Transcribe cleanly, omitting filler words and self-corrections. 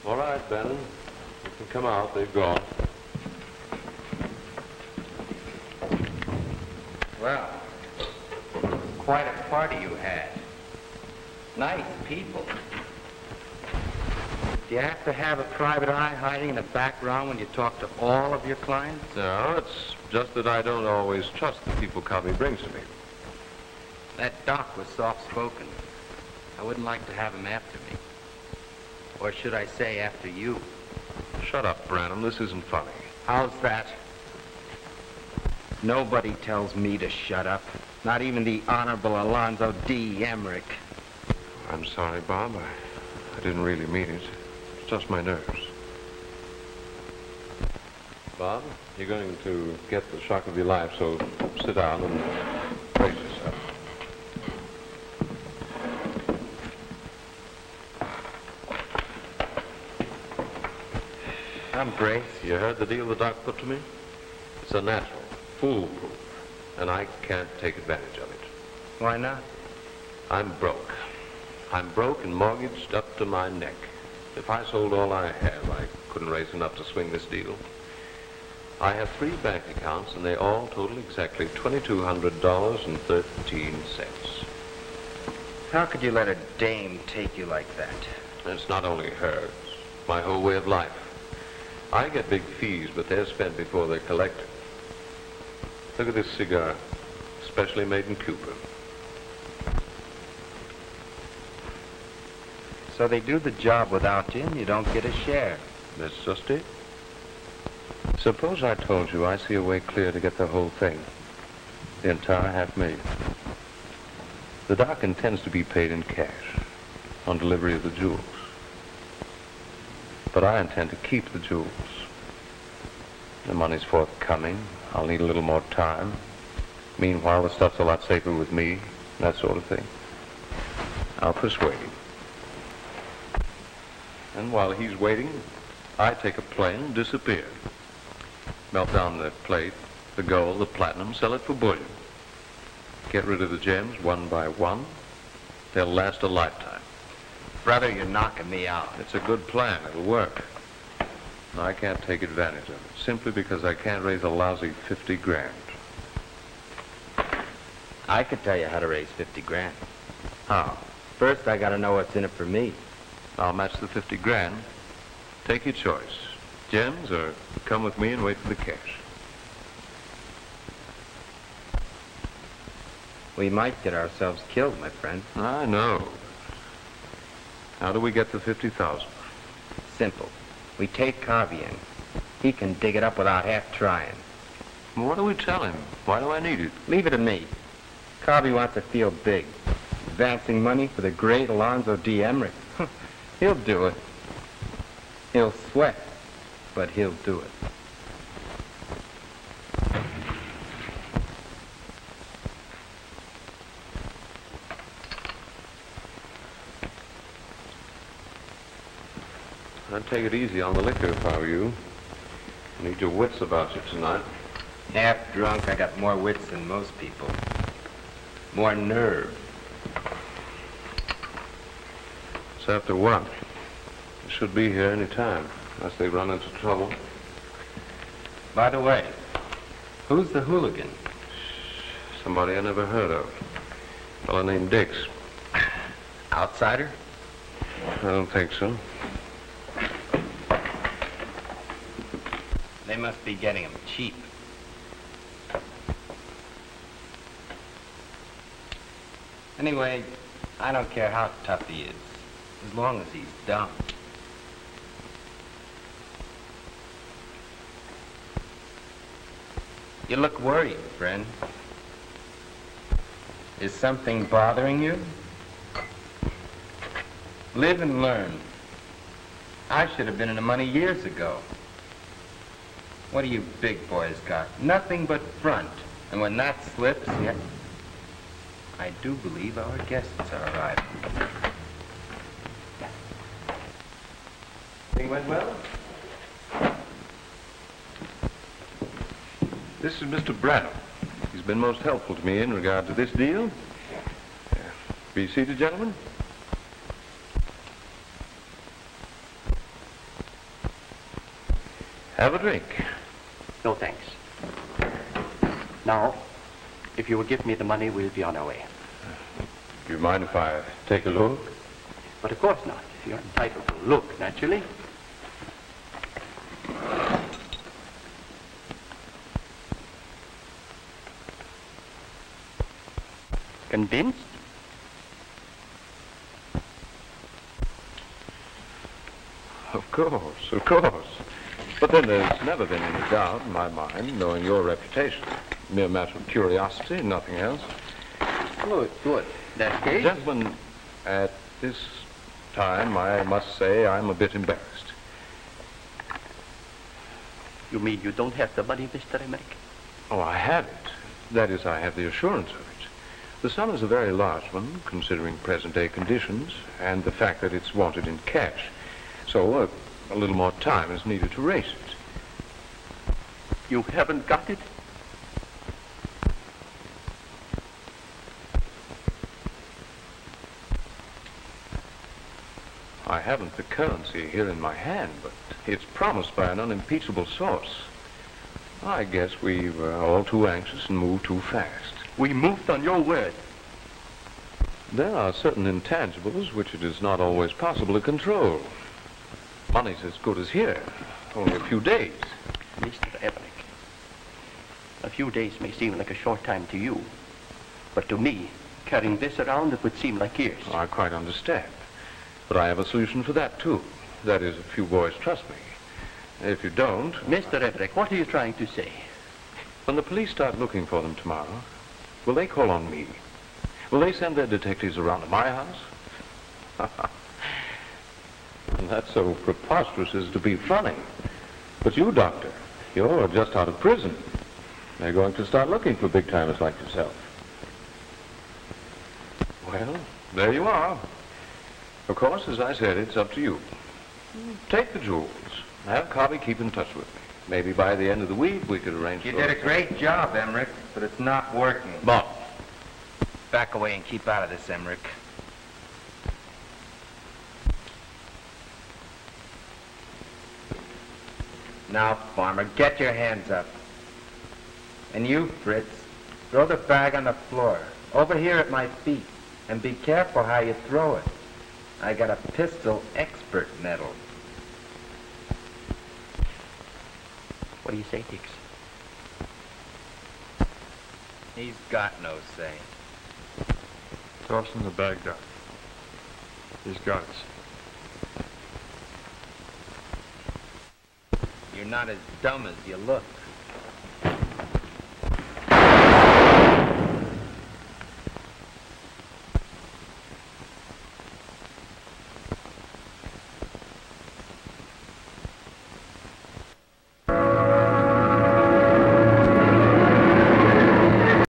All right, Bannon. You can come out. They've gone. Well, quite a party you had. Nice people. Do you have to have a private eye hiding in the background when you talk to all of your clients? No, it's just that I don't always trust the people Covey brings to me. That doc was soft-spoken. I wouldn't like to have him after me. Or should I say after you? Shut up, Branham. This isn't funny. How's that? Nobody tells me to shut up. Not even the Honorable Alonzo D. Emmerich. I'm sorry, Bob. I didn't really mean it. It's just my nerves. Bob, you're going to get the shock of your life, so sit down and brace yourself. I'm braced. You heard the deal the doc put to me? It's a natural, foolproof, and I can't take advantage of it. Why not? I'm broke. I'm broke and mortgaged up to my neck. If I sold all I have, I couldn't raise enough to swing this deal. I have 3 bank accounts, and they all total exactly $2,200.13. How could you let a dame take you like that? It's not only her, it's my whole way of life. I get big fees, but they're spent before they're collected. Look at this cigar, specially made in Cuba. So they do the job without you, and you don't get a share. That's just it. Suppose I told you I see a way clear to get the whole thing, the entire $500,000. The doc intends to be paid in cash on delivery of the jewels. But I intend to keep the jewels. The money's forthcoming. I'll need a little more time. Meanwhile, the stuff's a lot safer with me, that sort of thing. I'll persuade him. And while he's waiting, I take a plane and disappear. Melt down the plate, the gold, the platinum, sell it for bullion. Get rid of the gems one by one. They'll last a lifetime. Brother, you're knocking me out. It's a good plan. It'll work. I can't take advantage of it, simply because I can't raise a lousy 50 grand. I could tell you how to raise 50 grand. How? First, I gotta know what's in it for me. I'll match the 50 grand. Take your choice. Gems, or come with me and wait for the cash. We might get ourselves killed, my friend. I know. How do we get the 50,000? Simple. We take Covey in. He can dig it up without half trying. What do we tell him? Why do I need it? Leave it to me. Covey wants to feel big. Advancing money for the great Alonzo D. Emmerich. He'll do it. He'll sweat, but he'll do it. I'd take it easy on the liquor if I were you. You need your wits about you tonight. Half drunk, I got more wits than most people. More nerve. It's after 1. They should be here any time, unless they run into trouble. By the way, who's the hooligan? Somebody I never heard of. A fellow named Dix. Outsider? I don't think so. They must be getting him cheap. Anyway, I don't care how tough he is, as long as he's dumb. You look worried, friend. Is something bothering you? Live and learn. I should have been in the money years ago. What do you big boys got? Nothing but front. And when that slips, yeah, I do believe our guests are arriving. Thing went well? This is Mr. Branham. He's been most helpful to me in regard to this deal. Be seated, gentlemen. Have a drink. No, thanks. Now, if you will give me the money, we'll be on our way. Do you mind if I take a look? But of course not. You're entitled to look, naturally. Convinced? Of course, of course. But then there's never been any doubt in my mind, knowing your reputation. Mere matter of curiosity, nothing else. Good, good. That case? Gentlemen, at this time, I must say I'm a bit embarrassed. You mean you don't have the money, Mr. Feneck? Oh, I have it. That is, I have the assurance of it. The sum is a very large one, considering present-day conditions, and the fact that it's wanted in cash. So, a little more time is needed to raise it. You haven't got it? I haven't the currency here in my hand, but it's promised by an unimpeachable source. I guess we were all too anxious and moved too fast. We moved on your word. There are certain intangibles which it is not always possible to control. Money's as good as here, only a few days. Mr. Feneck, a few days may seem like a short time to you, but to me, carrying this around, it would seem like years. I quite understand. But I have a solution for that, too. That is, if you boys trust me. If you don't... Mr. Feneck, what are you trying to say? When the police start looking for them tomorrow, will they call on me? Will they send their detectives around to my house? That's so preposterous as to be funny. But you, Doctor, you're just out of prison. They're going to start looking for big-timers like yourself. Well, there you are. Of course, as I said, it's up to you. Take the jewels. Have Cobby keep in touch with me. Maybe by the end of the week we could arrange... You did a great job, Emmerich, but it's not working. Bob. Back away and keep out of this, Emmerich. Now, Farmer, get your hands up. And you, Fritz, throw the bag on the floor, over here at my feet, and be careful how you throw it. I got a pistol expert medal. What do you say, Dix? He's got no say. Toss him the bag, Doc. He's got us. You're not as dumb as you look.